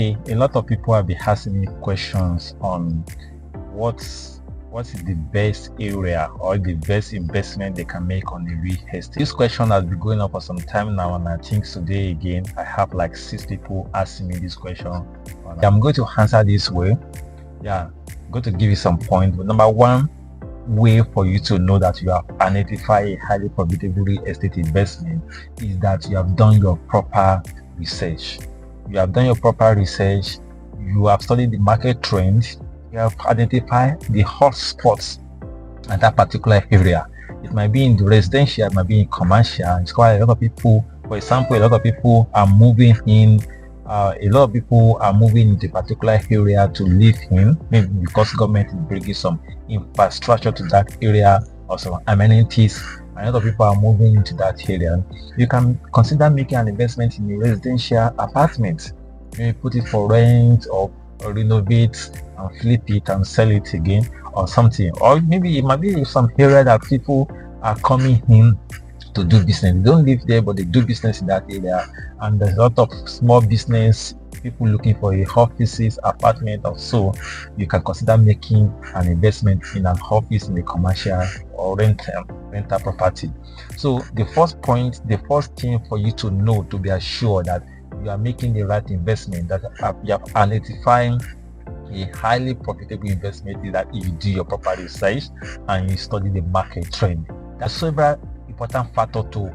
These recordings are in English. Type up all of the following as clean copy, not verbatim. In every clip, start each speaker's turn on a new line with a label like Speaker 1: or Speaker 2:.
Speaker 1: Okay, a lot of people have been asking me questions on what is the best area or the best investment they can make on the real estate. This question has been going on for some time now, and I think today again I have like 6 people asking me this question. I'm going to answer this way. I'm going to give you some points. But number one way for you to know that you have identified a highly profitable real estate investment is that you have done your proper research. You have done your proper research, you have studied the market trends, you have identified the hot spots at that particular area. It might be in the residential, it might be in commercial. It's quite a lot of people, for example, a lot of people are moving in. A lot of people are moving into a particular area to live in, maybe because government is bringing some infrastructure to that area or some amenities. A lot of people are moving into that area. You can consider making an investment in a residential apartment. Maybe put it for rent or renovate and flip it and sell it again or something. Or maybe it might be some area that people are coming in to do business. They don't live there, but they do business in that area. And there's a lot of small business people looking for a offices, apartment or so. You can consider making an investment in an office in a commercial or rental property. So the first point, the first thing for you to know to be assured that you are making the right investment, that you have identified a highly profitable investment, is that if you do your proper research and you study the market trend. There's several important factors to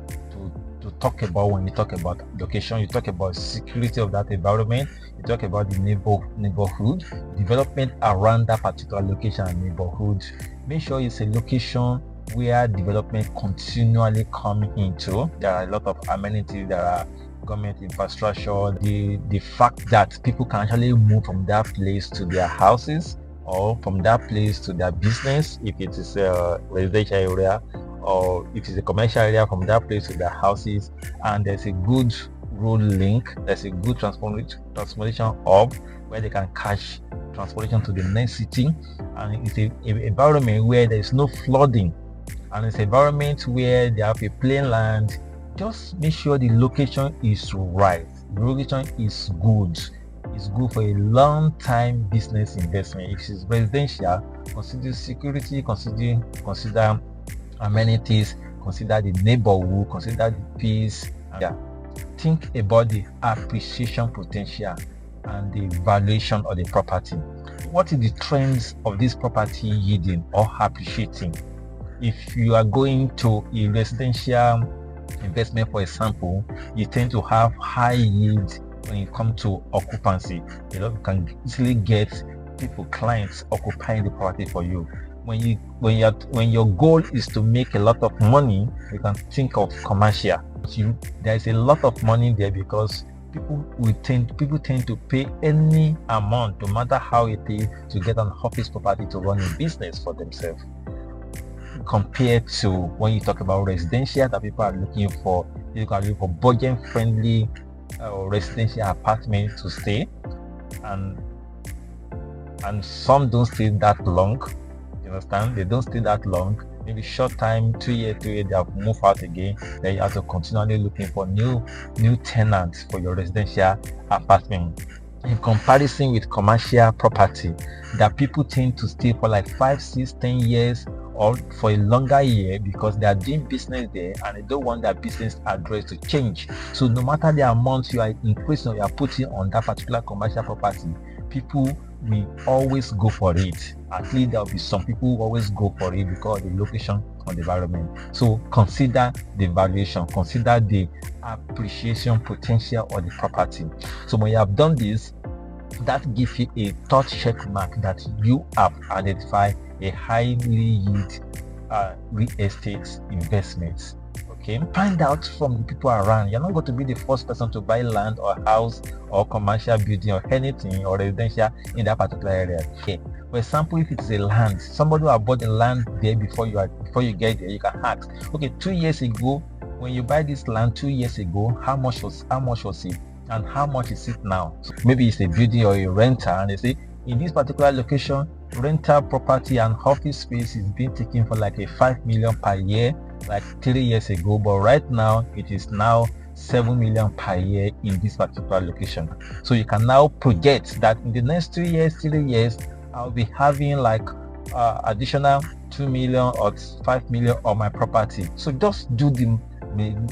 Speaker 1: talk about when you talk about location. You talk about security of that environment, you talk about the neighborhood, development around that particular location and neighborhood. Make sure it's a location where development continually coming into. There are a lot of amenities, there are government infrastructure, the fact that people can actually move from that place to their houses or from that place to their business if it is a residential area, or if it's a commercial area, from that place to their houses. And there's a good road link, there's a good transportation hub where they can catch transportation to the next city. And it's an environment where there's no flooding, and it's an environment where they have a plain land. Just make sure the location is right, the location is good. It's good for a long time business investment. If it's residential, consider security, consider amenities, consider the neighborhood, consider the peace. Think about the appreciation potential and the valuation of the property. What is the trends of this property yielding or appreciating? If you are going to a residential investment, for example, you tend to have high yield when it comes to occupancy. You can easily get clients occupying the property for you. When your goal is to make a lot of money, you can think of commercial. There is a lot of money there because people tend to pay any amount, no matter how it is, to get an office property to run a business for themselves. Compared to when you talk about residential, that people are looking for budget friendly residential apartment to stay, and some don't stay that long. You understand? They don't stay that long. Maybe short time, 2 years, they have moved out again. Then you have to continually looking for new tenants for your residential apartment. In comparison with commercial property, that people tend to stay for like 5, 6, 10 years or for a longer year because they are doing business there and they don't want their business address to change. So no matter the amount you are increasing or you are putting on that particular commercial property, people will always go for it. At least there will be some people who always go for it because of the location or the environment. So consider the valuation, consider the appreciation potential of the property. So when you have done this, that gives you a third check mark that you have identified a highly yield real estate investment. Okay, find out from the people around. You're not going to be the first person to buy land or house or commercial building or anything or residential in that particular area. Okay, for example, if it's a land, somebody who have bought the land there before you get there, you can ask, okay, 2 years ago when you buy this land 2 years ago, how much was it, and how much is it now? So maybe it's a building or a renter, and they say in this particular location, rental property and office space is being taken for like a 5 million per year, like 3 years ago, but right now it is now 7 million per year in this particular location. So you can now project that in the next 3 years, 3 years, I'll be having like additional 2 million or 5 million on my property. So just do the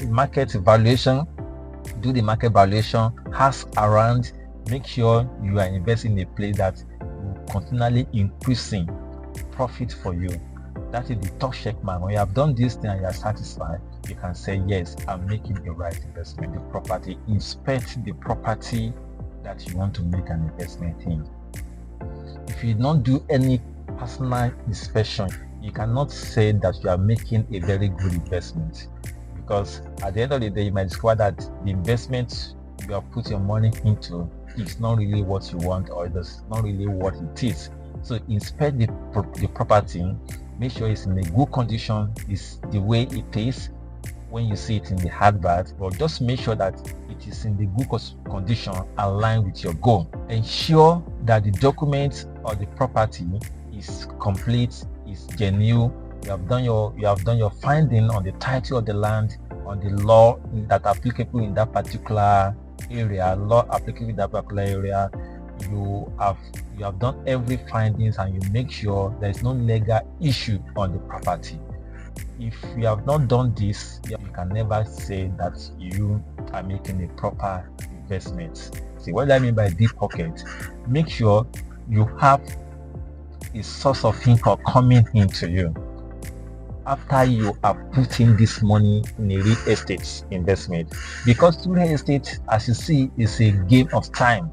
Speaker 1: market valuation, ask around, make sure you are investing in a place that will continually increasing profit for you. That is the top check mark. When you have done this thing and you are satisfied, you can say, yes, I'm making the right investment. The property, inspect the property that you want to make an investment in. If you don't do any personal inspection, you cannot say that you are making a very good investment, because at the end of the day, you might discover that the investment you have put your money into is not really what you want, or it's not really what it is. So inspect the property, make sure it's in a good condition, is the way it is when you see it in the advert, but just make sure that it is in the good condition aligned with your goal. Ensure that the documents or the property is complete, is genuine. You have done your finding on the title of the land, on the law that applicable in that particular area, You have done every findings, and you make sure there is no legal issue on the property. If you have not done this, you can never say that you are making a proper investment. See what I mean by deep pocket? Make sure you have a source of income coming into you after you are putting this money in a real estate investment, because real estate, as you see, is a game of time.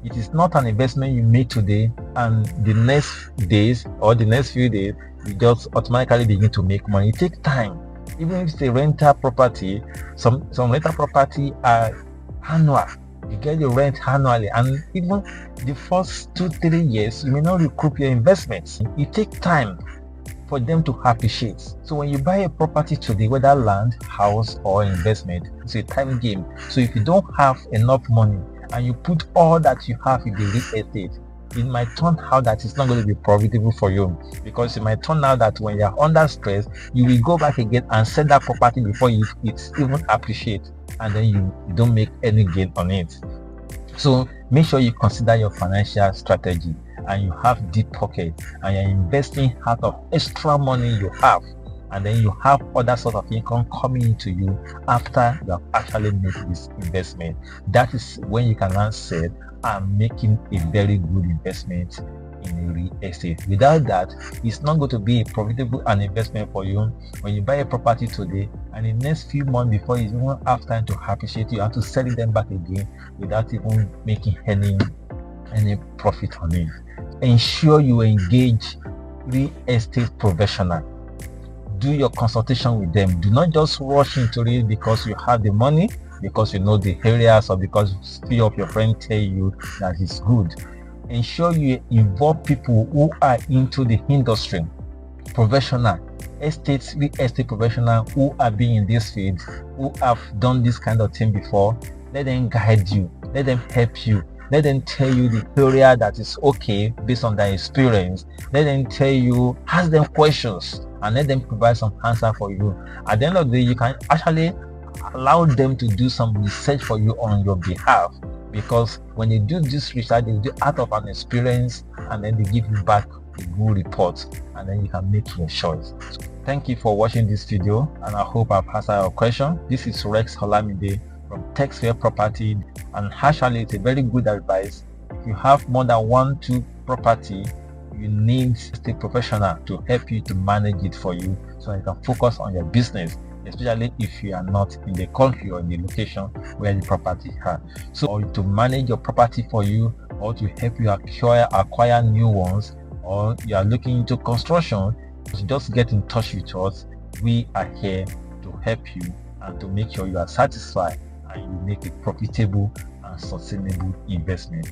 Speaker 1: It is not an investment you make today and the next days or the next few days you just automatically begin to make money. It takes time. Even if it's a rental property, some rental property are annual. You get your rent annually, and even the first 2-3 years you may not recoup your investments. It takes time for them to appreciate. So when you buy a property today, whether land, house or investment, it's a time game. So if you don't have enough money and you put all that you have in the real estate, it might turn out that it's not going to be profitable for you, because it might turn out that when you're under stress, you will go back again and sell that property before it's even appreciate, and then you don't make any gain on it. So make sure you consider your financial strategy, and you have deep pocket, and you're investing out of extra money you have, and then you have other sort of income coming into you after you have actually made this investment. That is when you can now say, I'm making a very good investment in a real estate. Without that, it's not going to be a profitable an investment for you. When you buy a property today, and in the next few months, before you even have time to appreciate, you have to sell them back again without even making any profit on it. Ensure you engage real estate professional. Do your consultation with them. Do not just rush into it because you have the money, because you know the areas, or because few of your friends tell you that it's good. Ensure you involve people who are into the industry, professional, real estate professional who are being in this field, who have done this kind of thing before. Let them guide you, let them help you, let them tell you the area that is okay based on their experience. Let them tell you, ask them questions, and let them provide some answer for you. At the end of the day, you can actually allow them to do some research for you on your behalf, because when they do this research, they do out of an experience, and then they give you back a good report, and then you can make your choice. Thank you for watching this video, and I hope I've answered your question. This is Rex Olamide from Techsphere Property, and actually it's a very good advice. If you have more than 1-2 property, you need a professional to help you to manage it for you, so you can focus on your business, especially if you are not in the country or in the location where the property are. So, or to manage your property for you, or to help you acquire new ones, or you are looking into construction, just get in touch with us. We are here to help you and to make sure you are satisfied and you make a profitable and sustainable investment.